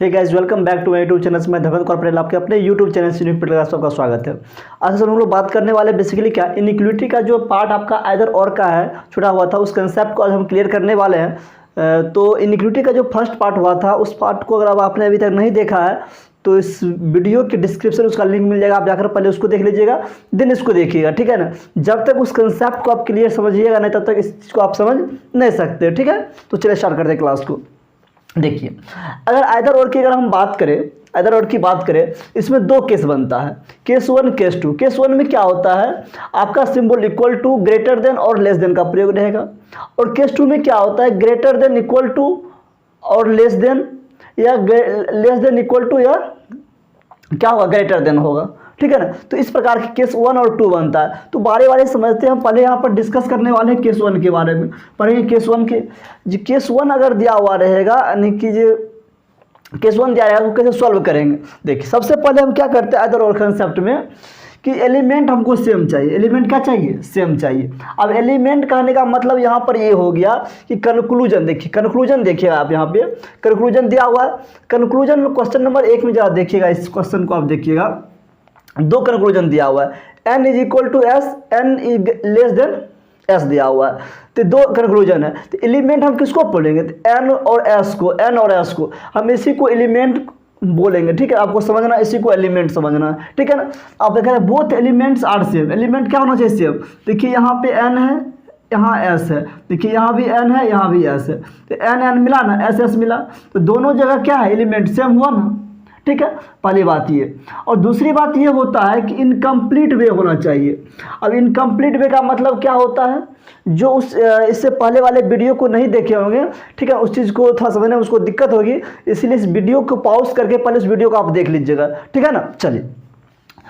Hey guys, welcome back to my YouTube channel. मैं धर्मेंद्र कौर आपके अपने यूट्यूब चैनल से का सबका स्वागत है। आज सर हम लोग बात करने वाले बेसिकली क्या इनइक्वालिटी का जो पार्ट आपका आइदर और का है छुड़ा हुआ था, उस कंसेप्ट को आज हम क्लियर करने वाले हैं। तो इनइक्वालिटी का जो फर्स्ट पार्ट हुआ था उस पार्ट को अगर आपने अभी तक नहीं देखा है तो इस वीडियो के डिस्क्रिप्शन उसका लिंक मिल जाएगा, आप जाकर पहले उसको देख लीजिएगा, देन इसको देखिएगा, ठीक है ना। जब तक उस कंसेप्ट को आप क्लियर समझिएगा नहीं तब तक इस चीज़ को आप समझ नहीं सकते, ठीक है। तो चलिए स्टार्ट करते हैं क्लास को। देखिए, अगर आइदर और की अगर हम बात करें, आइदर और की बात करें, इसमें दो केस बनता है, case one case two. Case one में क्या होता है, आपका symbol equal to, greater than और लेस देन का प्रयोग रहेगा। और केस टू में क्या होता है, ग्रेटर देन इक्वल टू और लेस देन, या लेस देन इक्वल टू, या क्या होगा, ग्रेटर देन होगा, ठीक है ना। तो इस प्रकार के केस वन और टू बनता है। तो बारे बारे समझते हैं हम। पहले यहाँ पर डिस्कस करने वाले हैं केस वन के बारे में। पढ़ेंगे केस वन के, जो केस वन अगर दिया हुआ रहेगा, यानी कि जो केस वन दिया रहेगा तो कैसे सॉल्व करेंगे। देखिए, सबसे पहले हम क्या करते हैं आइदर और कंसेप्ट में कि एलिमेंट हमको सेम चाहिए। एलिमेंट क्या चाहिए, सेम चाहिए। अब एलिमेंट कहने का मतलब यहाँ पर ये हो गया कि कंक्लूजन। देखिए कंक्लूजन, देखिए आप यहाँ पे कंक्लूजन दिया हुआ है। कंक्लूजन क्वेश्चन नंबर 1 में जरा देखिएगा, इस क्वेश्चन को आप देखिएगा, दो कंक्लूजन दिया हुआ है, n is equal to S, N is less than S दिया हुआ है। तो दो कंक्लूजन है। तो एलिमेंट हम किसको बोलेंगे, तो एन और एस को, एन और एस को हम इसी को एलिमेंट बोलेंगे, ठीक है। आपको समझना, इसी को एलिमेंट समझना है, ठीक है ना। आप देखा both elements are same. Element क्या होना चाहिए, सेम। देखिए यहाँ पे एन है, यहाँ एस है, देखिए यहाँ भी एन है, यहाँ भी एस है। तो एन एन मिला ना, एस एस मिला, तो दोनों जगह क्या है, एलिमेंट सेम हुआ ना, ठीक है। पहली बात ये। और दूसरी बात ये होता है कि इनकम्प्लीट वे होना चाहिए। अब इनकम्प्लीट वे का मतलब क्या होता है, जो उस इससे पहले वाले वीडियो को नहीं देखे होंगे, ठीक है, उस चीज़ को थोड़ा समझने में उसको दिक्कत होगी, इसलिए इस वीडियो को पॉज करके पहले इस वीडियो को आप देख लीजिएगा, ठीक है ना। चलिए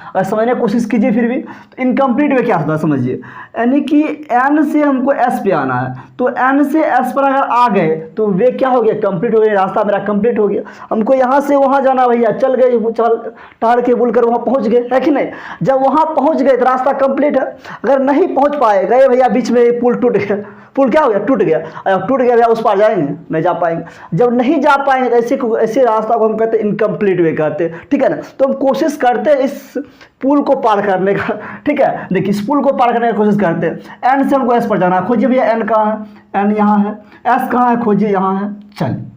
अगर समझने की कोशिश कीजिए फिर भी। तो इनकम्प्लीट वे क्या होता है समझिए, यानी कि एन से हमको एस पे आना है, तो एन से एस पर अगर आ गए तो वे क्या हो गया, कंप्लीट हो गया, रास्ता मेरा कंप्लीट हो गया। हमको यहाँ से वहाँ जाना, भैया चल गए, चल टहल के बुल कर वहाँ पहुँच गए, है कि नहीं। जब वहाँ पहुँच गए तो रास्ता कंप्लीट है। अगर नहीं पहुँच पाए, गए भैया बीच में पुल टूट गया, पुल क्या हो गया, टूट गया। अब टूट गया भैया, उस पार जाएंगे, नहीं जा पाएंगे। जब नहीं जा पाएंगे तो ऐसे रास्ता को हम कहते हैं इनकम्प्लीट वे कहते हैं, ठीक है ना। तो हम कोशिश करते हैं इस पुल को पार करने का, ठीक है। देखिए इस पुल को पार करने की कोशिश करते हैं। एन से हमको एस पर जाना है, खोजिए भैया एन कहाँ है, एन यहाँ है, एस कहाँ है, खोजिए यहाँ है। चलिए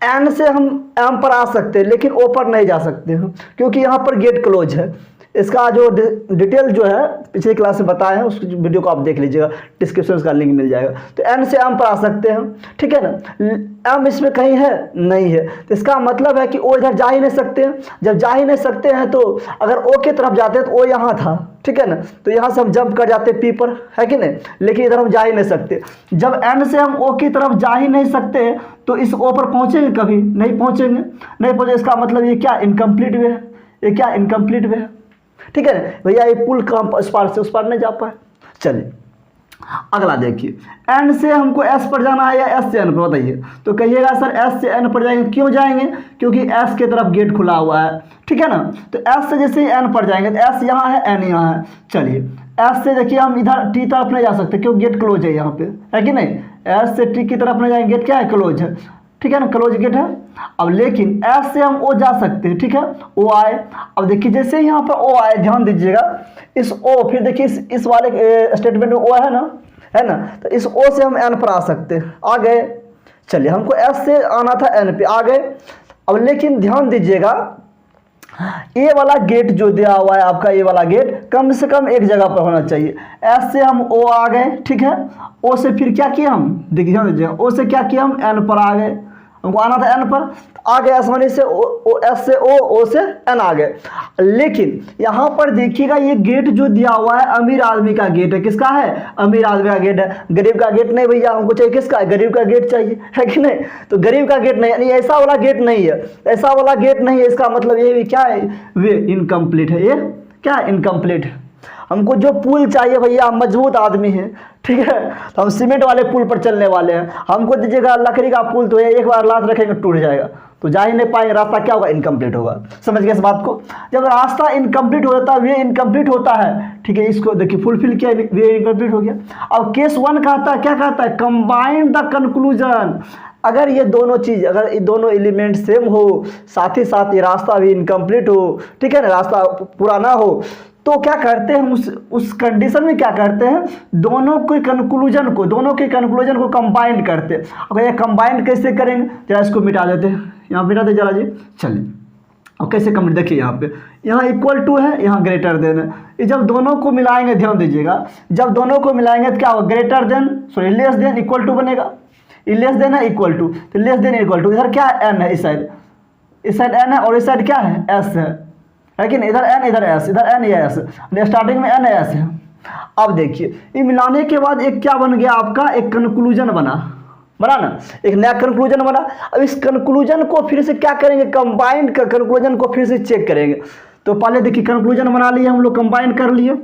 एन से हम एम पर आ सकते हैं, लेकिन ओ पर नहीं जा सकते हैं, क्योंकि यहाँ पर गेट क्लोज है। इसका जो डिटेल जो है पिछले क्लास में बताया है, उस वीडियो को आप देख लीजिएगा, डिस्क्रिप्शन उसका लिंक मिल जाएगा। तो एन से एम पर आ सकते हैं, ठीक है ना। एम इसमें कहीं है, नहीं है, तो इसका मतलब है कि ओ इधर जा ही नहीं सकते हैं। जब जा ही नहीं सकते हैं तो अगर ओ की तरफ जाते हैं तो ओ यहाँ था, ठीक है ना, तो यहाँ से हम जंप कर जाते पी पर, है कि नहीं, लेकिन इधर हम जा ही नहीं सकते। जब एन से हम ओ की तरफ जा ही नहीं सकते तो इस ओ पर पहुँचेंगे, कभी नहीं पहुँचेंगे, नहीं पहुँचे, इसका मतलब ये क्या, इनकम्प्लीट वे है, ये क्या इनकम्प्लीट वे है, ठीक है ना भैया। ये पुल का उस पार से उस पार नहीं जा पाए। चलिए अगला देखिए, एन से हमको एस पर जाना है या एस से एन पर, बताइए। तो कहिएगा सर एस से एन पर जाएंगे, क्यों जाएंगे, क्योंकि एस के तरफ गेट खुला हुआ है, ठीक है ना। तो एस से जैसे ही एन पर जाएंगे तो एस यहाँ है, एन यहाँ है। चलिए एस से देखिए हम इधर टी तरफ नहीं जा सकते, क्यों, गेट क्लोज है यहाँ पे, है कि नहीं। एस से टी की तरफ नहीं जाएंगे, गेट क्या है, क्लोज है, ठीक है ना, क्लोज गेट है। अब लेकिन एस से हम ओ जा सकते हैं, ठीक है, ओ आए। अब देखिए जैसे यहाँ पर ओ आए, ध्यान दीजिएगा, इस ओ, फिर देखिए इस वाले स्टेटमेंट में ओ है ना, तो इस ओ से हम एन पर आ सकते हैं, आ गए। चलिए हमको एस से आना था, एन पे आ गए। अब लेकिन ध्यान दीजिएगा, ये वाला गेट जो दिया हुआ है आपका, ये वाला गेट कम से कम एक जगह पर होना चाहिए। एस से हम ओ आ गए, ठीक है, ओ से फिर क्या किया हम, देखिए ध्यान दीजिएगा, ओ से क्या किया हम, एन पर आ गए, हमको आना था एन पर, आ गए आसानी से, एस से ओ से एन आ गए। लेकिन यहाँ पर देखिएगा ये गेट जो दिया हुआ है अमीर आदमी का गेट है, किसका है, अमीर आदमी का गेट है, गरीब का गेट नहीं भैया, हमको चाहिए किसका, गरीब का गेट चाहिए, है कि नहीं। तो गरीब का गेट नहीं, यानी ऐसा वाला गेट नहीं है, ऐसा वाला गेट नहीं है। इसका मतलब ये भी क्या है, वे इनकम्प्लीट है, ये क्या है, इनकम्प्लीट है। हमको जो पुल चाहिए भैया, हम मजबूत आदमी हैं, ठीक है, तो हम सीमेंट वाले पुल पर चलने वाले हैं। हमको दीजिएगा लकड़ी का पुल, तो एक बार लात रखेंगे टूट जाएगा, तो जा ही नहीं पाएंगे, रास्ता क्या होगा, इनकम्प्लीट होगा। समझ गए इस बात को। जब रास्ता इनकम्प्लीट हो जाता है, वे इनकम्प्लीट होता है, ठीक है, इसको देखिए फुलफिल किया, वे इनकम्प्लीट हो गया। अब केस वन कहता है, क्या कहता है, कंबाइन द कंक्लूजन, अगर ये दोनों चीज़, अगर ये दोनों एलिमेंट सेम हो, साथ ही साथ ये रास्ता भी इनकम्प्लीट हो, ठीक है ना, रास्ता पूरा ना हो, तो क्या करते हैं हम उस कंडीशन में क्या करते हैं, दोनों के कंक्लूजन को कंबाइंड करते हैं। अगर ये कंबाइंड कैसे करेंगे, जरा इसको मिटा देते हैं, यहाँ मिटा दे जरा जी, चलिए। और कैसे कंप्लीट, देखिए यहाँ पे, यहाँ इक्वल टू है, यहाँ ग्रेटर देन है। ये जब दोनों को मिलाएंगे, ध्यान दीजिएगा, जब दोनों को मिलाएंगे तो क्या होगा, greater than, sorry less than equal to बनेगा। लेस देन है इक्वल टू, तो लेस देन इक्वल टू, इधर क्या है, एन है, इस साइड एन है और इस साइड क्या है, एस है कि नहीं, इधर एन इधर एस, इधर एन या एस, स्टार्टिंग में एन एस है। अब देखिए ये मिलाने के बाद एक क्या बन गया आपका, एक कंक्लूजन बना ना, एक नया कंक्लूजन बना। अब इस कंक्लूजन को फिर से क्या करेंगे, कंबाइंड का कंक्लूजन को फिर से चेक करेंगे। तो पहले देखिए कंक्लूजन बना लिए हम लोग, कंबाइंड कर लिए।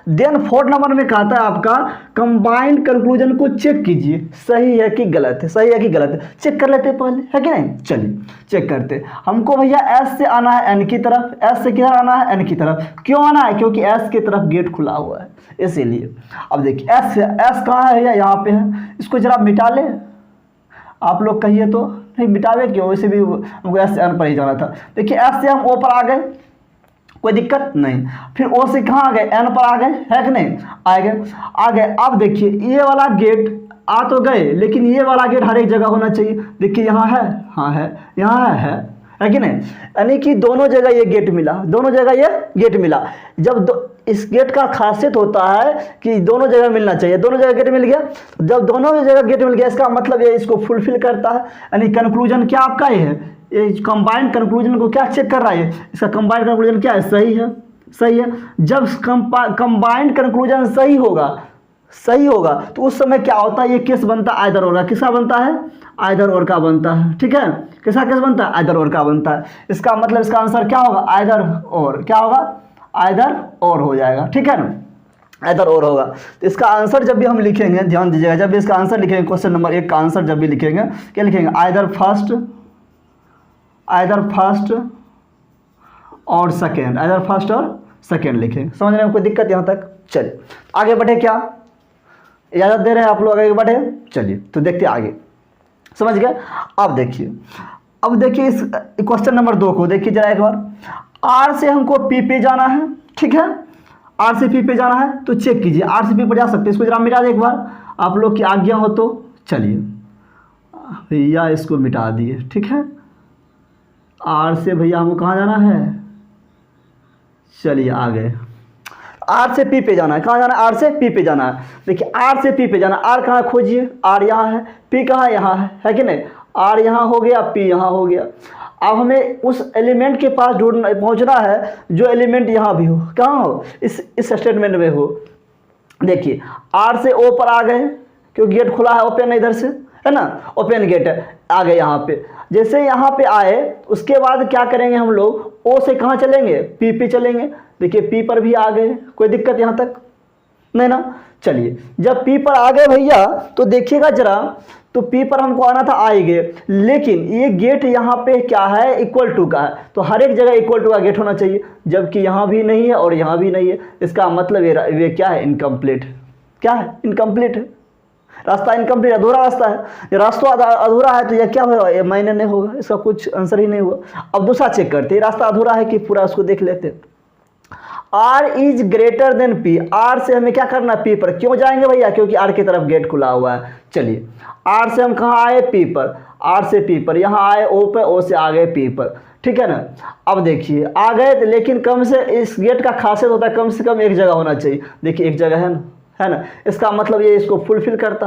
देन 4 नंबर में कहता है आपका कंबाइंड कंक्लूजन को चेक कीजिए, सही है कि गलत है, सही है कि गलत है, चेक कर लेते हैं पहले, है कि नहीं। चलिए चेक करते। हमको भैया एस से आना है एन की तरफ, एस से किधर आना है, एन की तरफ। क्यों आना है, क्योंकि एस की तरफ गेट खुला हुआ है, इसीलिए। अब देखिए एस कहाँ है भैया, यहाँ पे है। इसको जरा मिटा ले, आप लोग कहिए तो, नहीं मिटावे क्यों, वैसे भी हमको एस से एन पर ही जाना था। देखिए एस से हम ओ पर आ गए, कोई दिक्कत नहीं। फिर ओ से कहाँ आ गए, एन पर आ गए, है कि नहीं, आ गए। अब देखिए ये वाला गेट आ तो गए, लेकिन ये वाला गेट हर एक जगह होना चाहिए। देखिए यहाँ है, हाँ है, यहाँ है कि नहीं, यानी कि दोनों जगह ये गेट मिला, दोनों जगह ये गेट मिला। जब इस गेट का खासियत होता है कि दोनों जगह मिलना चाहिए, दोनों जगह गेट मिल गया। जब दोनों जगह गेट मिल गया, इसका मतलब ये इसको फुलफिल करता है, यानी कंक्लूजन क्या आपका ये है, ये कंबाइंड कंक्लूजन को क्या चेक कर रहा है, इसका कंबाइंड कंक्लूजन क्या है, सही है, सही है। जब कंबाइंड कंक्लूजन सही होगा तो उस समय क्या होता है, ये केस बनता है आइदर और का। किसका बनता है, आइदर और का बनता है, ठीक है। किसका केस बनता है, आइदर और का बनता है। इसका मतलब इसका आंसर क्या होगा, आइदर और, क्या होगा, आइदर और हो जाएगा, ठीक है ना, आइदर और होगा। तो इसका आंसर जब भी हम लिखेंगे, ध्यान दीजिएगा, जब भी इसका आंसर लिखेंगे, क्वेश्चन नंबर 1 का आंसर जब भी लिखेंगे, क्या लिखेंगे, आइदर फर्स्ट और सेकेंड, आइदर फर्स्ट और सेकेंड लिखेंगे। समझने में कोई दिक्कत यहाँ तक। चलिए आगे बढ़े, क्या इजाज़त दे रहे हैं आप लोग, आगे बढ़े। चलिए तो देखते हैं आगे, समझ गए। अब देखिए इस क्वेश्चन नंबर 2 को देखिए जरा एक बार। आर से हमको पी पे जाना है, ठीक है, आर से पी पे जाना है, तो चेक कीजिए, आर से पी पर जा सकते हैं। इसको जरा मिटा दे एक बार, आप लोग की आज्ञा हो तो। चलिए भैया इसको मिटा दिए, ठीक है। आर से भैया हमको कहाँ जाना है, चलिए आ गए। आर से पी पे जाना है, कहाँ जाना है, आर से पी पे जाना है। देखिए आर से पी पे जाना, आर कहाँ खोजिए, आर यहाँ है, पी कहाँ, यहाँ है कि नहीं। आर यहाँ हो गया, पी यहाँ हो गया। अब हमें उस एलिमेंट के पास पहुँचना है जो एलिमेंट यहाँ भी हो, कहाँ हो, इस स्टेटमेंट में हो। देखिए आर से ओ पर आ गए, क्योंकि गेट खुला है, ओपन है इधर से, है ना, ओपन गेट है, आ गए यहाँ पे। जैसे यहाँ पे आए, उसके बाद क्या करेंगे हम लोग, ओ से कहाँ चलेंगे, पी पे चलेंगे। देखिए पी पर भी आ गए, कोई दिक्कत यहाँ तक नहीं ना। चलिए जब पी पर आ गए भैया, तो देखिएगा जरा, तो पी पर हमको आना था, आ ही गए, लेकिन ये गेट यहाँ पे क्या है, इक्वल टू का है, तो हर एक जगह इक्वल टू का गेट होना चाहिए, जबकि यहाँ भी नहीं है और यहाँ भी नहीं है। इसका मतलब ये क्या है, इनकम्प्लीट, क्या है, इनकम्प्लीट है, रास्ता इनकम्प्लीट, अधूरा रास्ता है। ये रास्ता अधूरा है तो यह क्या होगा, ये मायने नहीं होगा, इसका कुछ आंसर ही नहीं हुआ। अब दूसरा चेक करते हैं, रास्ता अधूरा है कि पूरा, उसको देख लेते हैं। R is greater than P, R से हमें क्या करना है, पी पर क्यों जाएंगे भैया, क्योंकि आर की तरफ गेट खुला हुआ है। चलिए आर से हम कहाँ आए, पी पर, आर से पी पर, यहाँ आए ओ पे, ओ से आ गए पी पर, ठीक है ना। अब देखिए आ गए, लेकिन कम से इस गेट का खासियत होता है कम से कम एक जगह होना चाहिए। देखिए एक जगह है ना, इसका मतलब ये इसको फुलफिल करता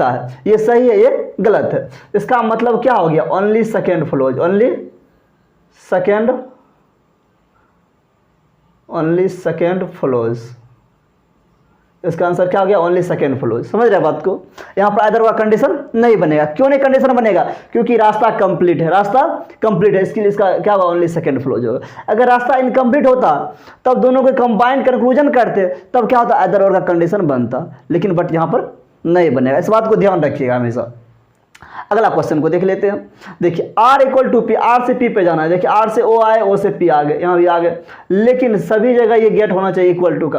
है, ये सही है, ये गलत है। इसका मतलब क्या हो गया, only second flows, only second flows. इसका आंसर क्या हो गया, ओनली सेकेंड फ्लोज। समझ रहे बात को, यहाँ पर आइदर का कंडीशन नहीं बनेगा। क्यों नहीं कंडीशन बनेगा, क्योंकि रास्ता कंप्लीट है, इसके लिए इसका क्या होगा, ओनली सेकेंड फ्लोज होगा। अगर रास्ता इनकम्प्लीट होता तब दोनों को कंबाइंड कंक्लूजन करते, तब क्या होता, आइदर और का कंडीशन बनता, लेकिन बट यहाँ पर नहीं बनेगा। इस बात को ध्यान रखिएगा हमेशा। अगला क्वेश्चन को देख लेते हैं। देखिए R equal to P, R से पी पे जाना है। देखिए आर से ओ आए, ओ से पी आ गए, यहाँ भी आ गए, लेकिन सभी जगह ये गेट होना चाहिए इक्वल टू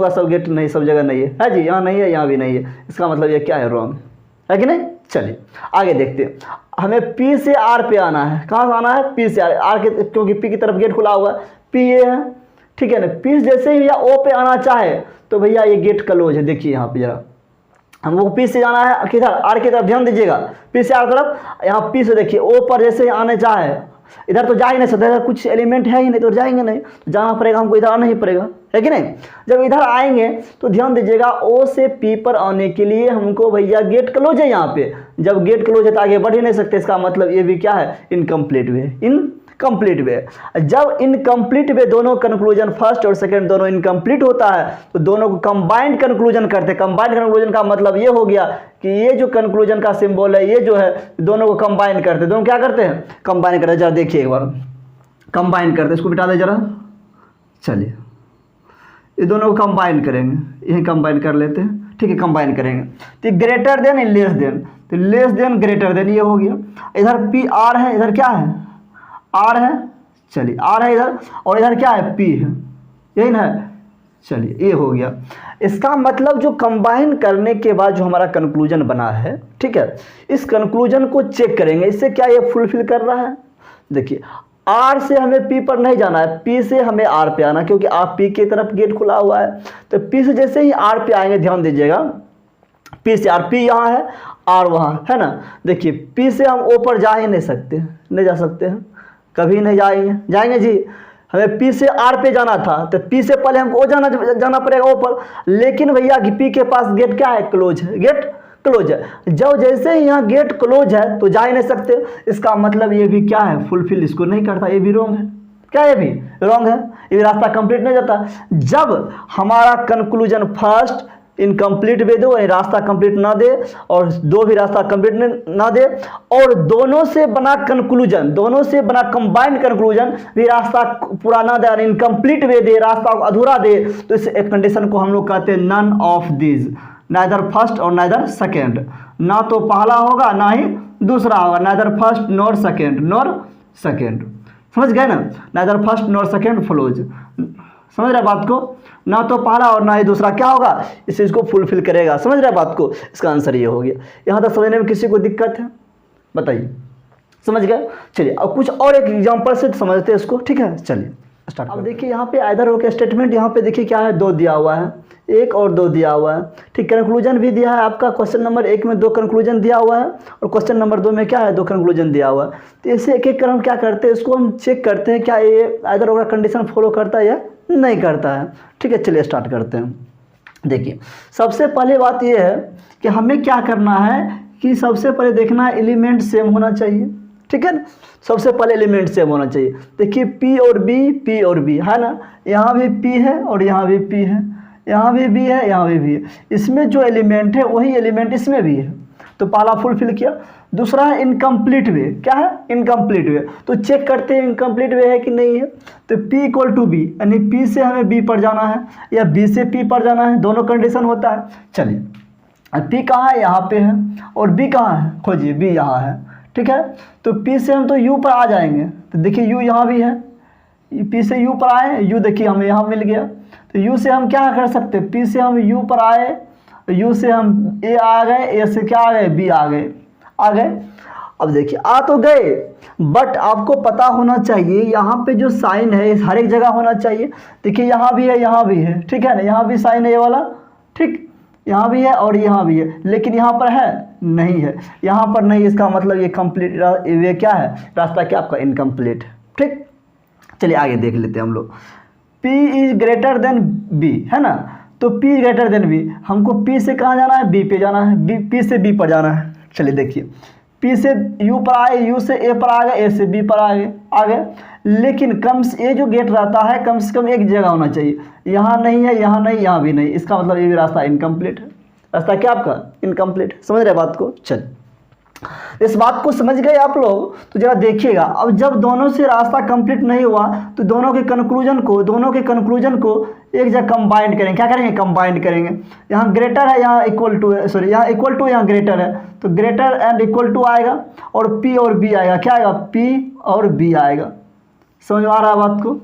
का। सब गेट नहीं, सब जगह नहीं है जी, यहाँ नहीं है, यहाँ भी नहीं है। इसका मतलब ये क्या है, रॉन्ग, है कि नहीं। चलिए आगे देखते हैं, हमें P से R पे आना है। कहाँ से आना है? P से R के, क्योंकि P की तरफ गेट खुला हुआ है, P ये है, ठीक है ना। P जैसे ही भैया O पे आना चाहे तो भैया ये गेट क्लोज है। देखिए यहाँ पे जरा, हमको P से जाना है किधर? R की तरफ, ध्यान दीजिएगा, P से R तरफ। यहाँ P से देखिए O पर जैसे ही आने चाहे, इधर तो जा ही नहीं सकते, इधर कुछ एलिमेंट है ही नहीं तो जाएंगे नहीं, तो जाना पड़ेगा हमको, इधर आना ही पड़ेगा, है कि नहीं। जब इधर आएंगे तो ध्यान दीजिएगा, O से P पर आने के लिए हमको भैया गेट क्लोज है यहाँ पे। जब गेट क्लोज है तो आगे बढ़ ही नहीं सकते, इसका मतलब ये भी क्या है? इनकम्प्लीट वे, इनकम्प्लीट वे। जब इनकम्प्लीट वे दोनों कंक्लूजन, फर्स्ट और सेकंड दोनों इनकम्प्लीट होता है तो दोनों को कंबाइंड कंक्लूजन करते हैं। कंबाइंड कंक्लूजन का मतलब ये हो गया कि ये जो कंक्लूजन का सिंबल है, ये जो है दोनों को कंबाइन करते हैं। दोनों क्या करते हैं? कंबाइन करते हैं। जरा देखिए एक बार, कंबाइन करते हैं, इसको बिठा दे जरा। चलिए ये दोनों को कंबाइन करेंगे, यही कंबाइन कर लेते हैं, ठीक है, कंबाइन करेंगे। तो ग्रेटर देन लेस देन, तो लेस देन ग्रेटर देन ये हो गया। इधर P R है, इधर क्या है? R है, चलिए R है इधर, और इधर क्या है? P है, यही ना है। चलिए ये हो गया। इसका मतलब जो कंबाइन करने के बाद जो हमारा कंक्लूजन बना है, ठीक है, इस कंक्लूजन को चेक करेंगे, इससे क्या ये फुलफिल कर रहा है। देखिए R से हमें P पर नहीं जाना है, P से हमें R पे आना, क्योंकि आप P की तरफ गेट खुला हुआ है। तो P से जैसे ही R पे आएंगे, ध्यान दीजिएगा, P से R, P यहाँ है, R वहाँ है ना। देखिए P से हम O पर जा ही नहीं सकते, नहीं जा सकते हैं, कभी नहीं जाएंगे। जाएंगे जी, हमें P से R पे जाना था तो P से पहले हमको O जाना पड़ेगा O पर। लेकिन भैया P के पास गेट क्या है? क्लोज है, गेट क्लोज है। जब जैसे ही यहाँ गेट क्लोज है तो जा ही नहीं सकते, इसका मतलब ये भी क्या है? फुलफिल इसको नहीं करता, ये भी रॉन्ग है। क्या ये भी रॉन्ग है? ये भी रास्ता कंप्लीट नहीं जाता। जब हमारा कंक्लूजन फर्स्ट इनकम्प्लीट वे दो, रास्ता कंप्लीट ना दे, और दो भी रास्ता कंप्लीट ना दे, और दोनों से बना कंक्लूजन, दोनों से बना कंबाइंड कंक्लूजन भी रास्ता पूरा ना दे, इनकम्प्लीट वे दे, रास्ता अधूरा दे, तो इस कंडीशन को हम लोग कहते हैं none of these, neither first और नाइदर सेकेंड। ना तो पहला होगा ना ही दूसरा होगा, neither first nor second, nor second. समझ गए ना? Neither first nor second flows. समझ रहे बात को? ना तो पहला और ना ही दूसरा क्या होगा, इस चीज़ को फुलफिल करेगा। समझ रहे बात को? इसका आंसर ये हो गया। यहाँ तक समझने में किसी को दिक्कत है? बताइए, समझ गए? चलिए अब कुछ और एक एग्जांपल से समझते हैं इसको, ठीक है। चलिए स्टार्ट। अब देखिए यहाँ पे आइदर हो के स्टेटमेंट, यहाँ पे देखिए क्या है? 2 दिया हुआ है, 1 और 2 दिया हुआ है, ठीक। कंक्लूजन भी दिया है आपका, क्वेश्चन नंबर 1 में 2 कंक्लूजन दिया हुआ है, और क्वेश्चन नंबर 2 में क्या है? 2 कंक्लूजन दिया हुआ है। तो ऐसे एक एक कर हम क्या करते हैं, इसको हम चेक करते हैं क्या ये आइदर होगा कंडीशन फॉलो करता है या नहीं करता है, ठीक है। चलिए स्टार्ट करते हैं। देखिए सबसे पहले बात यह है कि हमें क्या करना है कि सबसे पहले देखना है एलिमेंट सेम होना चाहिए, ठीक है ना। सबसे पहले एलिमेंट सेम होना चाहिए। देखिए P और B, P और B है ना, यहाँ भी P है और यहाँ भी P है, यहाँ भी B है, यहाँ भी B है। इसमें जो एलिमेंट है वही एलिमेंट इसमें भी है, तो पहला फुलफिल किया। दूसरा है इनकम्प्लीट वे, क्या है? इनकम्प्लीट वे। तो चेक करते हैं इनकम्प्लीट वे है कि नहीं है। तो P इक्वल टू B, यानी P से हमें B पर जाना है या B से P पर जाना है, दोनों कंडीशन होता है। चलिए P कहाँ है? यहाँ पे है, और B कहाँ है? खोजिए, B यहाँ है, ठीक है। तो P से हम तो U पर आ जाएंगे, तो देखिए U यहाँ भी है, P से U पर आए, U देखिए हमें यहाँ मिल गया। तो U से हम क्या कर सकते हैं? P से हम U पर आए, U से हम A आ गए, A से क्या आ गए? B आ गए, आ गए। अब देखिए आ तो गए, बट आपको पता होना चाहिए यहाँ पे जो साइन है हर एक जगह होना चाहिए। देखिए यहाँ भी है, यहाँ भी है, ठीक है ना, यहाँ भी साइन है ये वाला, ठीक, यहाँ भी है और यहाँ भी है, लेकिन यहाँ पर है नहीं है, यहाँ पर नहीं। इसका मतलब ये कंप्लीट, ये क्या है? रास्ता क्या आपका? इनकम्प्लीट, ठीक। चलिए आगे देख लेते हैं हम लोग। P is greater then B है ना, तो P ग्रेटर देन B, हमको P से कहाँ जाना है? B पे जाना है, P से B पर जाना है। चलिए देखिए P से U पर आए, U से A पर आ गए, A से B पर आ गए। लेकिन ये जो गेट रहता है कम से कम एक जगह होना चाहिए, यहाँ नहीं है, यहाँ नहीं, यहाँ भी नहीं। इसका मतलब ये भी रास्ता इनकम्प्लीट है। रास्ता क्या आपका? इनकम्प्लीट। समझ रहे बात को? चल, इस बात को समझ गए आप लोग? तो जरा देखिएगा, अब जब दोनों से रास्ता कंप्लीट नहीं हुआ तो दोनों के कंक्लूजन को एक जगह कंबाइंड करेंगे। क्या करेंगे? कंबाइंड करेंगे। यहाँ ग्रेटर है, यहाँ इक्वल टू है, सॉरी यहाँ इक्वल टू, यहाँ ग्रेटर है, तो ग्रेटर एंड इक्वल टू आएगा, और P और B आएगा। क्या आएगा? P और B आएगा। समझ में आ रहा है बात को?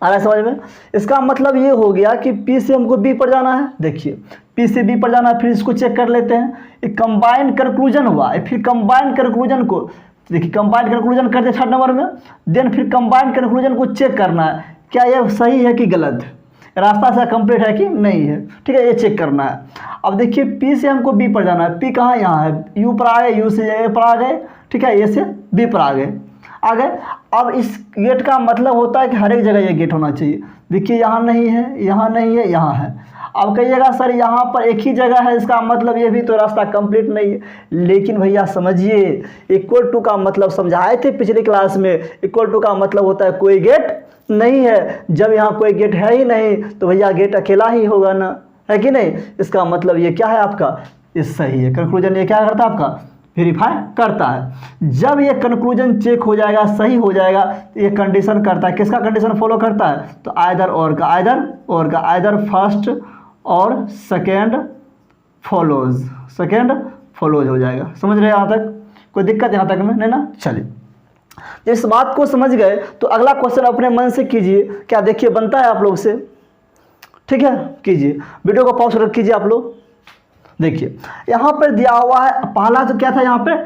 आ रहा है समझ में? इसका मतलब ये हो गया कि P से हमको B पर जाना है। देखिए पी से बी पर जाना है, फिर इसको चेक कर लेते हैं। एक कंबाइंड कंक्लूजन हुआ, फिर कंबाइंड कंक्लूजन को देखिए, कंबाइंड कंक्लूजन करते 3rd नंबर में, देन फिर कंबाइंड कंक्लूजन को चेक करना है क्या ये सही है कि गलत है, रास्ता से कंप्लीट है कि नहीं है, ठीक है, ये चेक करना है। अब देखिए पी से हमको बी पर जाना है, पी कहाँ, यहाँ है, यू पर आ गए, यू से ए पर आ गए, ठीक है, ए से बी पर आ गए। अब इस गेट का मतलब होता है कि हर एक जगह ये गेट होना चाहिए। देखिए यहाँ नहीं है, यहाँ नहीं है, यहाँ है। अब कहिएगा सर यहाँ पर एक ही जगह है, इसका मतलब ये भी तो रास्ता कंप्लीट नहीं है। लेकिन भैया समझिए, इक्वल टू का मतलब समझाए थे पिछली क्लास में, इक्वल टू का मतलब होता है कोई गेट नहीं है। जब यहाँ कोई गेट है ही नहीं तो भैया गेट अकेला ही होगा ना, है कि नहीं। इसका मतलब ये क्या है आपका, ये सही है। कंक्लूजन ये क्या करता है आपका, वेरीफाई करता है। जब ये कंक्लूजन चेक हो जाएगा, सही हो जाएगा, तो ये कंडीशन करता है, किसका कंडीशन फॉलो करता है, तो आइदर और का, आइदर फर्स्ट और सेकेंड फॉलोज हो जाएगा। समझ रहे हैं यहाँ तक, कोई दिक्कत यहाँ तक में नहीं ना। चलिए इस बात को समझ गए तो अगला क्वेश्चन अपने मन से कीजिए, क्या देखिए बनता है आप लोग से, ठीक है, कीजिए, वीडियो को पॉज रख कीजिए आप लोग। देखिए यहाँ पर दिया हुआ है, पहला तो क्या था, यहाँ पर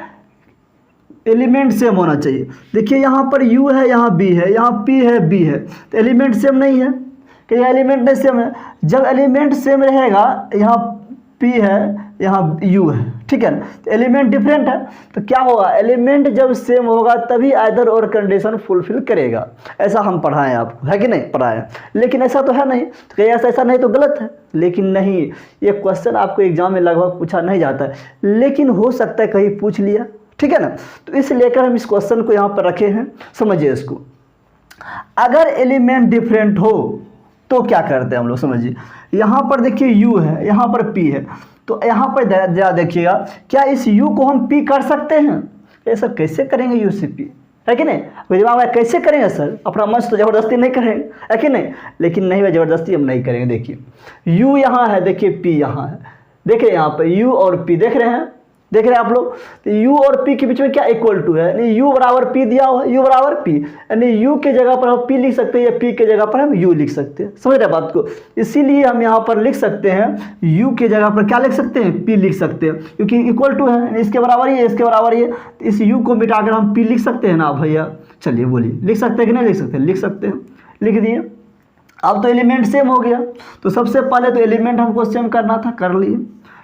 एलिमेंट सेम होना चाहिए। देखिए यहाँ पर u है, यहाँ b है, यहाँ p है, b है, तो एलिमेंट सेम नहीं है, कि यह एलिमेंट नहीं सेम है। जब एलिमेंट सेम रहेगा, यहाँ p है, यहाँ u है, ठीक है ना, तो एलिमेंट डिफरेंट है, तो क्या होगा, एलिमेंट जब सेम होगा तभी आइदर और कंडीशन फुलफिल करेगा। ऐसा हम पढ़ाएं आपको, है कि नहीं, पढ़ाएं। लेकिन ऐसा तो है नहीं, तो कहीं ऐसा नहीं तो गलत है। लेकिन नहीं, ये क्वेश्चन आपको एग्जाम में लगभग पूछा नहीं जाता है, लेकिन हो सकता है कहीं पूछ लिया, ठीक है ना। तो इस लेकर हम इस क्वेश्चन को यहाँ पर रखे हैं, समझिए इसको। अगर एलिमेंट डिफरेंट हो तो क्या करते हैं हम लोग, समझिए। यहाँ पर देखिए u है, यहाँ पर p है, तो यहाँ पर जरा देखिएगा, क्या इस u को हम p कर सकते हैं, ऐसा कैसे करेंगे u से p, है कि नहीं। दिमाग में कैसे करेंगे सर, अपना मन से तो ज़बरदस्ती नहीं करेंगे, है कि नहीं। लेकिन नहीं भाई, ज़बरदस्ती हम नहीं करेंगे। देखिए u यहाँ है, देखिए p यहाँ है, देखिए यहाँ पर u और p देख रहे हैं आप लोग। तो u और p के बीच में क्या इक्वल टू है, यानी u बराबर p दिया हुआ है, u बराबर p, यानी u के जगह पर हम p लिख सकते हैं या p के जगह पर हम u लिख सकते हैं। समझ रहे बात को। इसीलिए हम यहाँ पर लिख सकते हैं u के जगह पर क्या लिख सकते हैं, p लिख सकते हैं, क्योंकि इक्वल टू है, इसके बराबर ही है, इसके बराबर ही है। तो इस u को मिटाकर हम p लिख सकते हैं ना भैया। चलिए बोलिए, लिख सकते हैं कि नहीं लिख सकते, लिख सकते हैं, लिख दिए। अब तो एलिमेंट सेम हो गया, तो सबसे पहले तो एलिमेंट हमको सेम करना था, कर लिए,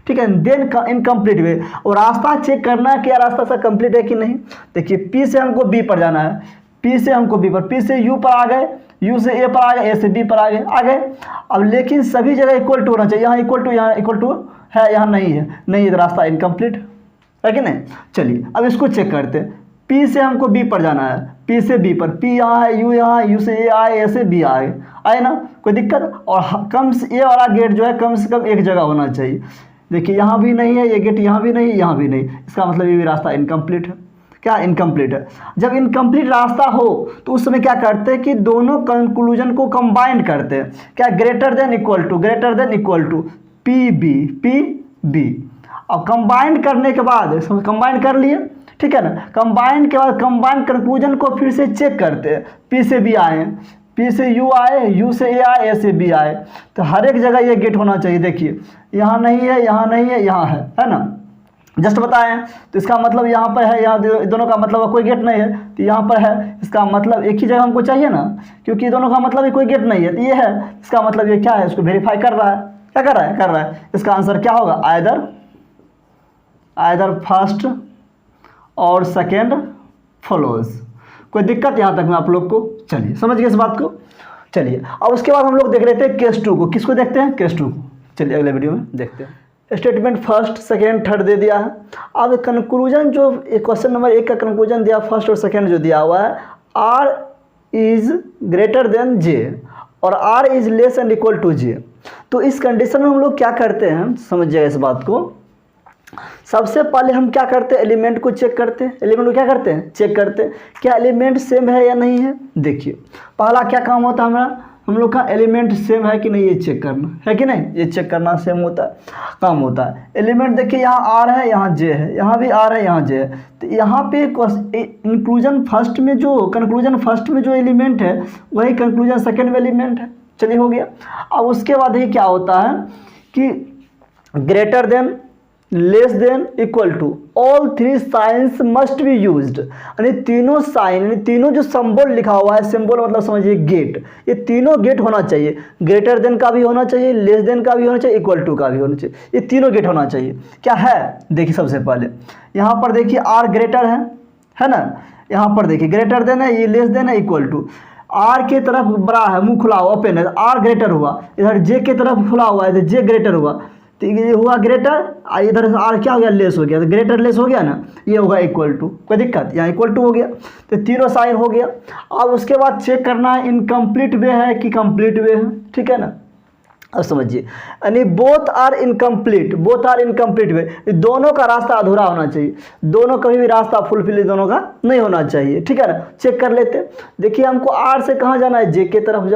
ठीक है। देन इनकम्प्लीट वे, और रास्ता चेक करना है कि रास्ता सा कंप्लीट है कि नहीं। देखिए p से हमको b पर जाना है, p से हमको b पर, p से u पर आ गए, u से a पर आ गए, a से b पर आ गए। अब लेकिन सभी जगह इक्वल टू होना चाहिए, यहाँ इक्वल टू, यहाँ इक्वल टू है, यहाँ नहीं है, नहीं तो रास्ता इनकम्प्लीट है कि नहीं। चलिए अब इसको चेक करते हैं। p से हमको b पर जाना है, p से b पर, p यहाँ है, u यहाँ है, u से a आए, a से b आए ना, कोई दिक्कत। और कम से a वाला गेट जो है कम से कम एक जगह होना चाहिए। देखिए यहाँ भी नहीं है ये गेट, यहाँ भी नहीं, यहाँ भी नहीं, इसका मतलब ये भी रास्ता इनकम्प्लीट है। क्या इनकम्प्लीट है। जब इनकम्प्लीट रास्ता हो तो उस समय क्या करते हैं कि दोनों कंक्लूजन को कंबाइन करते हैं, क्या, greater than equal to P B. अब कंबाइन करने के बाद, कंबाइन कर लिए, ठीक है ना। कंबाइन के बाद कंबाइन कंक्लूजन को फिर से चेक करते हैं, पी से बी आए, p से u आए, u से a आए, a से b आए, तो हर एक जगह ये गेट होना चाहिए। देखिए यहाँ नहीं है, यहाँ नहीं है, यहाँ है ना, जस्ट बताएं। तो इसका मतलब यहाँ पर है, यहाँ दोनों का मतलब कोई गेट नहीं है, तो यहाँ पर है, इसका मतलब एक ही जगह हमको चाहिए ना, क्योंकि दोनों का मतलब कोई गेट नहीं है, तो ये है, इसका मतलब ये क्या है, इसको वेरीफाई कर रहा है, क्या कर रहा है। इसका आंसर क्या होगा, आइदर फर्स्ट और सेकेंड फॉलोज। कोई दिक्कत यहाँ तक में आप लोग को, चलिए समझ गए इस बात को। चलिए अब उसके बाद हम लोग देख रहे थे केस 2 को, किसको देखते हैं, केस 2 को। चलिए अगले वीडियो में देखते हैं। स्टेटमेंट फर्स्ट सेकेंड थर्ड दे दिया है। अब कंक्लूजन जो क्वेश्चन नंबर 1 का कंक्लूजन दिया, फर्स्ट और सेकेंड जो दिया हुआ है, r is greater than j और r is less and equal to j। तो इस कंडीशन में हम लोग क्या करते हैं, समझिएगा इस बात को। सबसे पहले हम क्या करते हैं, एलिमेंट को चेक करते हैं। एलिमेंट को क्या करते हैं, चेक करते हैं, क्या एलिमेंट सेम है या नहीं है। देखिए पहला क्या काम होता है हमारा, हम लोग का एलिमेंट सेम है कि नहीं ये चेक करना, है कि नहीं, ये चेक करना सेम होता है, काम होता है। एलिमेंट देखिए यहाँ आर है, यहाँ जे है, यहाँ भी आर है, यहाँ जे है, तो यहाँ पे इंक्लूजन फर्स्ट में जो कंक्लूजन फर्स्ट में जो एलिमेंट है वही कंक्लूजन सेकेंड में एलिमेंट है। चलिए हो गया। अब उसके बाद ही क्या होता है कि greater than, less than, equal to, all three signs must be used. यानी तीनों साइन, यानी तीनों जो सिंबल लिखा हुआ है, सिंबल मतलब समझिए गेट, ये तीनों गेट होना चाहिए। ग्रेटर देन का भी होना चाहिए, लेस देन का भी होना चाहिए, इक्वल टू का भी होना चाहिए, ये तीनों गेट होना चाहिए। क्या है देखिए, सबसे पहले यहाँ पर देखिए आर ग्रेटर है ना, यहाँ पर देखिए ग्रेटर देन है, ये लेस देन है, इक्वल टू। आर के तरफ बड़ा है, मुंह खुला हुआ ओपन है, आर ग्रेटर हुआ। इधर जे के तरफ खुला हुआ है, इधर जे ग्रेटर हुआ, तो ये हुआ ग्रेटर, इधर आर क्या हो गया, लेस हो गया, तो ग्रेटर लेस हो गया ना, ये होगा इक्वल टू। कोई दिक्कत, यहाँ इक्वल टू हो गया, तो तीनों साइन हो गया। अब उसके बाद चेक करना है इनकम्प्लीट वे है कि कंप्लीट वे है, ठीक है ना। अब समझिए, यानी both are incomplete, both are incomplete way, दोनों का रास्ता अधूरा होना चाहिए, दोनों कभी भी रास्ता फुलफिल दोनों का नहीं होना चाहिए, ठीक है ना। चेक कर लेते, देखिए हमको आर से कहाँ जाना है, जे के तरफ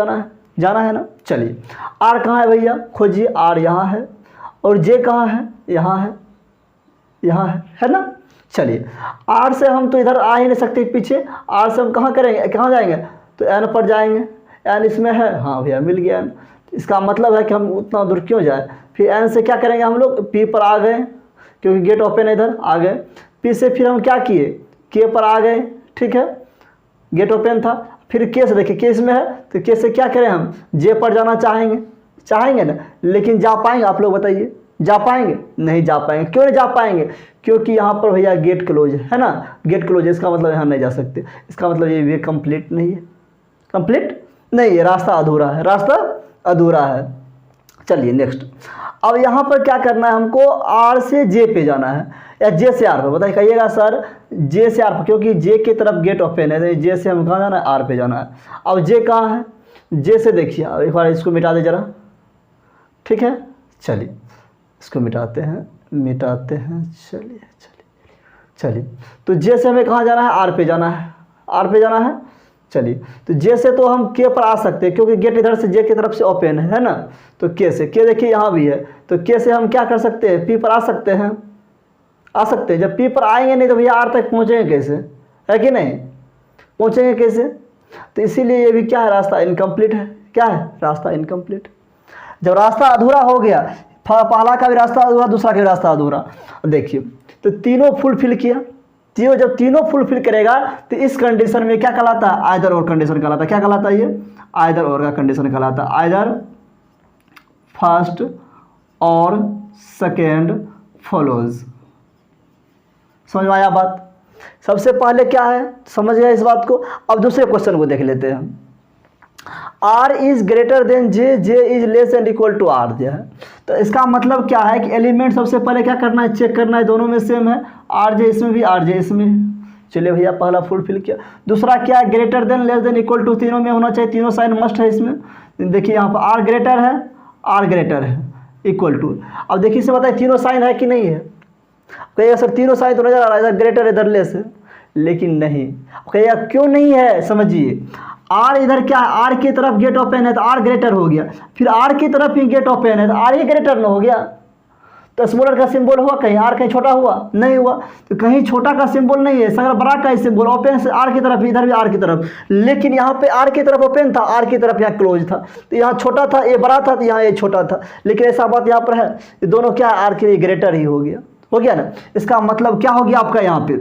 जाना है ना। चलिए आर कहाँ है भैया, खोजिए, आर यहाँ है, और जे कहाँ है, यहाँ है ना। चलिए आर से हम तो इधर आ ही नहीं सकते पीछे, आर से हम कहाँ करेंगे, कहाँ जाएंगे, तो एन पर जाएंगे, एन इसमें है, हाँ भैया मिल गया एन। इसका मतलब है कि हम उतना दूर क्यों जाए, फिर एन से क्या करेंगे हम लोग, पी पर आ गए, क्योंकि गेट ओपन है इधर, आ गए। पी से फिर हम क्या किए, के पर आ गए, ठीक है, गेट ओपन था। फिर के से देखिए, के इसमें है, तो के से क्या करें हम, जे पर जाना चाहेंगे ना, लेकिन जा पाएंगे आप लोग बताइए, जा पाएंगे, नहीं जा पाएंगे। क्यों नहीं जा पाएंगे, क्योंकि यहाँ पर भैया गेट क्लोज है ना, गेट क्लोज है, इसका मतलब यहाँ नहीं जा सकते, इसका मतलब ये वे कंप्लीट नहीं है, कंप्लीट नहीं है, रास्ता अधूरा है। चलिए नेक्स्ट, अब यहाँ पर क्या करना है हमको, आर से जे पे जाना है या जे से आर पे, बताइए कहिएगा सर, जे से आर पे, क्योंकि जे की तरफ गेट ओपन है, जे से हम कहाँ जाना है, आर पे जाना है। अब जे कहाँ है, जे से देखिए, एक बार इसको मिटा दे जरा, ठीक है। चलिए इसको मिटाते हैं, चलिए तो जे से हमें कहाँ जाना है, आर पे जाना है, चलिए तो जे से तो हम के पर आ सकते हैं, क्योंकि गेट इधर से जे की तरफ से ओपन है ना, तो के से, के देखिए यहाँ भी है, तो के से हम क्या कर सकते हैं, पी पर आ सकते हैं। जब पी पर आएंगे नहीं तो भैया आर तक पहुँचेंगे कैसे, है कि नहीं, पहुँचेंगे कैसे, तो इसीलिए ये भी क्या है, रास्ता इनकम्प्लीट है। क्या है, रास्ता इनकम्प्लीट। जब रास्ता अधूरा हो गया, पहला का भी रास्ता अधूरा, दूसरा का भी रास्ता अधूरा, देखिए तो तीनों फुलफिल किया, जब तीनों फुलफिल करेगा तो इस कंडीशन में क्या कहलाता है, आइदर और कंडीशन कहलाता है। क्या कहलाता है ये, आइदर और का कंडीशन कहलाता है, आइदर फर्स्ट और सेकेंड फॉलोज। समझ में आया बात, सबसे पहले क्या है, समझ गया इस बात को। अब दूसरे क्वेश्चन को देख लेते हैं, R is greater than J, J is less and equal to R जो है, तो इसका मतलब क्या है कि एलिमेंट सबसे पहले क्या करना है, चेक करना है दोनों में सेम है, आर जे इसमें भी, आर जे इसमें है। चलिए भैया पहला फुलफिल किया। दूसरा क्या है, greater than, less than, equal to, तीनों में होना चाहिए, तीनों साइन मस्ट है इसमें। देखिए यहाँ पर आर ग्रेटर है, इक्वल टू। अब देखिए इसे बताइए तीनों साइन है कि नहीं है, कहिएगा सर तीनों साइन तो नजर आ रहा है, इधर ग्रेटर इधर लेस है, लेकिन नहीं। कहिएगा क्यों नहीं है, समझिए, आर इधर क्या है, आर की तरफ गेट ओपन है तो आर ग्रेटर हो गया, फिर आर की तरफ ही गेट ओपन है तो आर ही ग्रेटर न हो गया, तो स्मॉलर का सिंबल हुआ कहीं, आर कहीं छोटा हुआ नहीं हुआ, तो कहीं छोटा का सिंबल नहीं है, सगर बड़ा का सिंबल, ओपन से आर की तरफ, इधर भी आर की तरफ, लेकिन यहाँ पे आर की तरफ ओपन था, आर की तरफ यहाँ क्लोज था, तो यहाँ छोटा था, ये बड़ा था, तो यहाँ ये छोटा था, लेकिन ऐसा बात यहाँ पर है, ये दोनों क्या है, आर के लिए ग्रेटर ही हो गया ना। इसका मतलब क्या हो गया आपका, यहाँ पे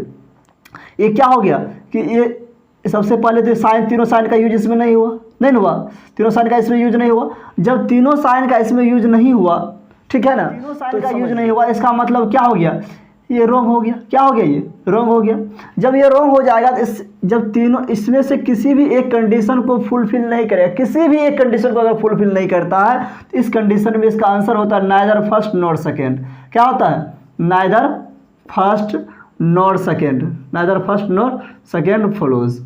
ये क्या हो गया कि ये सबसे पहले तो साइन, तीनों साइन का यूज इसमें नहीं हुआ, तीनों साइन का इसमें यूज नहीं हुआ। जब तीनों साइन का इसमें यूज नहीं हुआ, ठीक है ना, तीनों साइन का यूज नहीं हुआ, इसका मतलब क्या हो गया, ये रॉन्ग हो गया। क्या हो गया, ये रॉन्ग हो गया। जब ये रॉन्ग हो जाएगा तो जब तीनों इसमें से किसी भी एक कंडीशन को फुलफिल नहीं करेगा, किसी भी एक कंडीशन को अगर फुलफिल नहीं करता है तो इस कंडीशन में इसका आंसर होता है नाइदर फर्स्ट नॉर सेकेंड। क्या होता है, neither first nor second follows.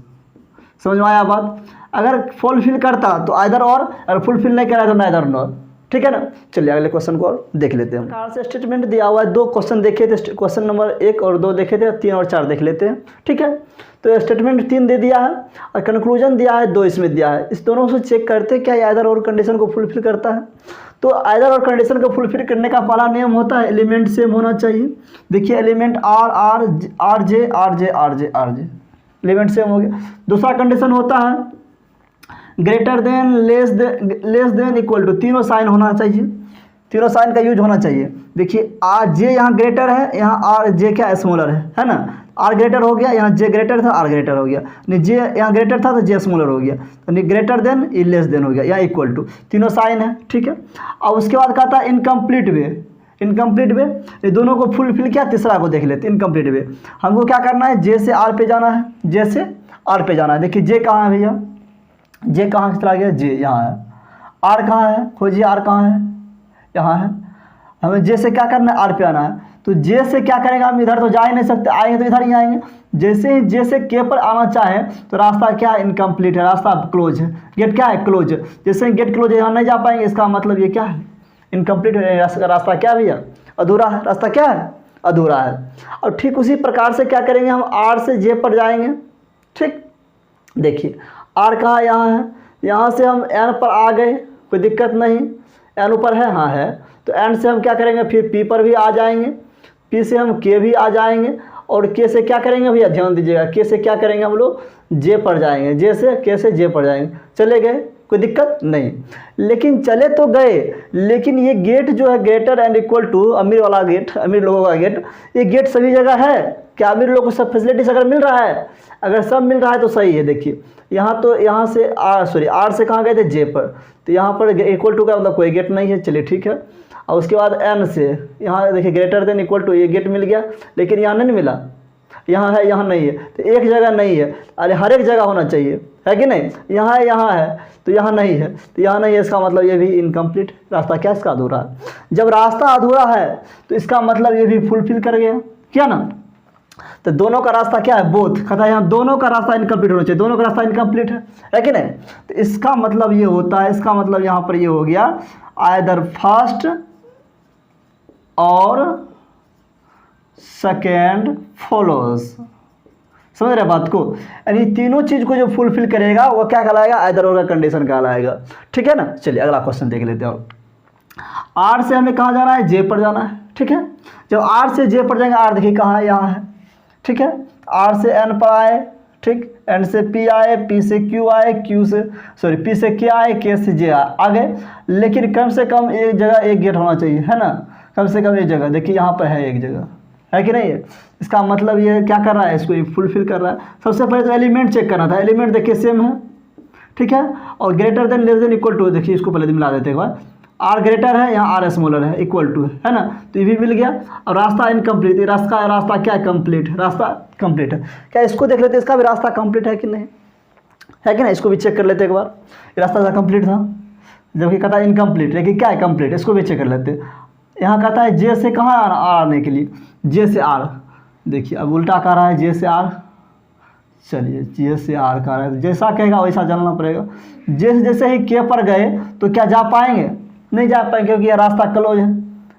समझ में आया बात, अगर फुलफिल करता तो आइदर और, अगर फुलफिल नहीं करा तो नाइदर नॉर, ठीक है ना। चलिए अगले क्वेश्चन को और देख लेते हैं। प्रकार से स्टेटमेंट दिया हुआ है, 2 क्वेश्चन देखे थे, क्वेश्चन नंबर 1 और 2 देखे थे, 3 और 4 देख लेते हैं, ठीक है। तो स्टेटमेंट 3 दे दिया है और कंक्लूजन दिया है 2 इसमें दिया है, इस दोनों से चेक करते क्या ये आइदर और कंडीशन को फुलफिल करता है। तो आइदर और कंडीशन को फुलफिल करने का पहला नियम होता है एलिमेंट सेम होना चाहिए। देखिए element R J element same हो गया। दूसरा कंडीशन होता है greater than, less than, equal to, तीनों साइन होना चाहिए, तीनों साइन का यूज होना चाहिए। देखिए आर जे यहाँ ग्रेटर है, यहाँ आर जे क्या स्मॉलर है ना, आर ग्रेटर हो गया, यहाँ जे ग्रेटर था आर ग्रेटर हो गया, नहीं जे यहाँ ग्रेटर था तो जे स्मॉलर हो गया, तो नहीं ग्रेटर देन ई लेस देन हो गया, यहाँ इक्वल टू, तीनों साइन है, ठीक है। और उसके बाद कहा था इनकम्प्लीट वे, इनकम्प्लीट वे, ये दोनों को फुलफिल किया, तीसरा को देख लेते इनकम्प्लीट वे। हमको क्या करना है, जे से आर पे जाना है, जे से आर पे जाना है। देखिए जे कहाँ है भैया, जे कहाँ चला गया, जे यहाँ है, आर कहाँ है, खोजिए आर कहाँ है, यहाँ है। हमें जे से क्या करना है, आर पे आना है, तो जे से क्या करेंगे, हम इधर तो जा ही नहीं सकते, आएंगे तो इधर ही आएंगे। जैसे ही जे से के पर आना चाहे तो रास्ता क्या है, इनकम्प्लीट है, रास्ता क्लोज है, गेट क्या है, क्लोज। जैसे गेट क्लोज है, यहाँ नहीं जा पाएंगे, इसका मतलब ये क्या है, इनकम्प्लीट है, रास्ता क्या भैया, अधूरा है, रास्ता क्या है, अधूरा है। और ठीक उसी प्रकार से क्या करेंगे, हम आर से जे पर जाएंगे, ठीक। देखिए आर कहाँ, यहाँ है, यहाँ से हम एन पर आ गए, कोई दिक्कत नहीं, एन ऊपर है, हाँ है, तो एन से हम क्या करेंगे, फिर पी पर भी आ जाएंगे, पी से हम के भी आ जाएंगे, और के से क्या करेंगे भैया, ध्यान दीजिएगा, के से क्या करेंगे हम लोग, जे पर जाएंगे, जे से के से जे पर जाएंगे, चले गए, कोई दिक्कत नहीं। लेकिन चले तो गए, लेकिन ये गेट जो है ग्रेटर एंड इक्वल टू, अमीर वाला गेट, अमीर लोगों का गेट, ये गेट सभी जगह है क्या, अमीर लोगों को सब फैसिलिटीज अगर मिल रहा है, अगर सब मिल रहा है तो सही है। देखिए यहाँ तो यहाँ से आर से कहाँ गए थे, जे पर, तो यहाँ पर इक्वल टू का मतलब कोई गेट नहीं है, चलिए ठीक है। और उसके बाद एन से यहाँ देखिए ग्रेटर देन इक्वल टू, ये गेट मिल गया, लेकिन यहाँ नहीं मिला, यहाँ है यहाँ नहीं है, तो एक जगह नहीं है, अरे हर एक जगह होना चाहिए, है कि नहीं, यहाँ है तो यहाँ नहीं है, तो यहाँ नहीं है, इसका मतलब ये भी इनकम्प्लीट, रास्ता क्या इसका अधूरा है। जब रास्ता अधूरा है तो इसका मतलब ये भी फुलफिल कर गया, क्या ना, तो दोनों का रास्ता क्या है, बोथ, कहता है यहाँ दोनों का रास्ता इनकम्प्लीट होना चाहिए, दोनों का रास्ता इनकम्प्लीट है कि नहीं। तो इसका मतलब ये होता है, इसका मतलब यहाँ पर ये हो गया आइदर फर्स्ट और सेकेंड फॉलोज, समझ रहे बात को, यानी तीनों चीज को जो फुलफिल करेगा वो क्या कहलाएगा, आइदर और का कंडीशन कहलाएगा, ठीक है ना। चलिए अगला क्वेश्चन देख लेते हैं। आर से हमें कहाँ जाना है, जे पर जाना है, ठीक है। जब आर से जे पर जाएंगे, आर देखिए कहाँ है, यहाँ है, ठीक है। आर से एन पर आए, ठीक, एन से पी आए, पी से क्यू आए, पी से के आए, के से जे आ गए, लेकिन कम से कम एक जगह एक गेट होना चाहिए, है ना, कम से कम एक जगह। देखिए यहाँ पर है एक जगह, है कि नहीं है, इसका मतलब ये क्या कर रहा है, इसको फुलफिल कर रहा है। सबसे पहले तो एलिमेंट चेक करना था, एलिमेंट देखिए सेम है, ठीक है, और greater than less than equal to, देखिए इसको पहले मिला देते एक बार, आर ग्रेटर है, यहाँ आर स्मॉलर है, इक्वल टू है ना, तो ये भी मिल गया। और रास्ता इनकम्प्लीट, रास्ता क्या है, कंप्लीट, रास्ता कंप्लीट है क्या, इसको देख लेते इसका भी रास्ता कंप्लीट है कि नहीं, है कि नहीं, इसको भी चेक कर लेते एक बार, रास्ता कंप्लीट था, जबकि कहता है इनकम्प्लीट, लेकिन क्या है, कंप्लीट, इसको भी चेक कर लेते। यहाँ कहता है जे से कहाँ आने के लिए, जे से आर, देखिए अब उल्टा कह रहा है, जे से आर, चलिए जे से आर कह रहा है, जैसा कहेगा वैसा चलना पड़ेगा। जैसे ही के पर गए तो क्या जा पाएंगे, नहीं जा पाएंगे, क्योंकि यह रास्ता क्लोज है,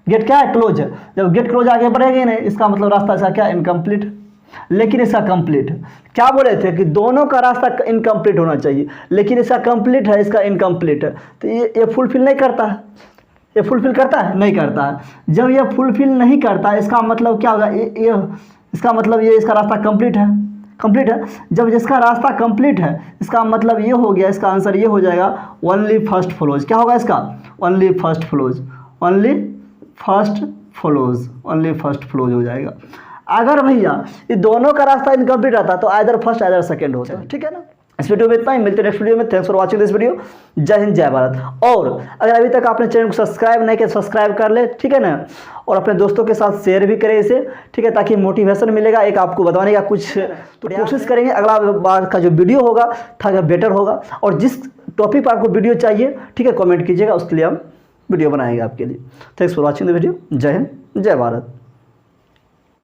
गेट क्या है, क्लोज है। जब गेट क्लोज आगे बढ़ेगी नहीं, इसका मतलब रास्ता इसका क्या, इनकम्प्लीट, लेकिन इसका कंप्लीट है। क्या बोले थे कि दोनों का रास्ता इनकम्प्लीट होना चाहिए, लेकिन इसका कंप्लीट है, इसका इनकम्प्लीट है, तो ये फुलफिल नहीं करता है, ये फुलफिल करता है, नहीं करता है। जब ये फुलफिल नहीं करता है, इसका मतलब क्या होगा, ये इसका मतलब ये इसका रास्ता कंप्लीट है, कंप्लीट है। जब जिसका रास्ता कंप्लीट है, इसका मतलब ये हो गया, इसका आंसर ये हो जाएगा, ओनली फर्स्ट फ्लोज। क्या होगा इसका, only first flows, only first flows, only first flows हो जाएगा। अगर भैया ये दोनों का रास्ता इनकम्प्लीट रहता तो आइदर फर्स्ट आइदर सेकेंड होता, ठीक है ना। इस वीडियो में इतना ही, मिलते हैं नेक्स्ट वीडियो में। Thanks for watching this video. जय हिंद जय भारत। और अगर अभी तक आपने चैनल को सब्सक्राइब नहीं किया, सब्सक्राइब कर ले, ठीक है ना, और अपने दोस्तों के साथ शेयर भी करें इसे, ठीक है, ताकि मोटिवेशन मिलेगा एक आपको बताने का कुछ, तो कोशिश करेंगे अगला बार का जो वीडियो होगा था बेटर होगा। और जिस टॉपिक पर आपको वीडियो चाहिए, ठीक है, कमेंट कीजिएगा, उसके लिए हम वीडियो बनाएंगे आपके लिए। Thanks for watching the video. जय हिंद जय भारत।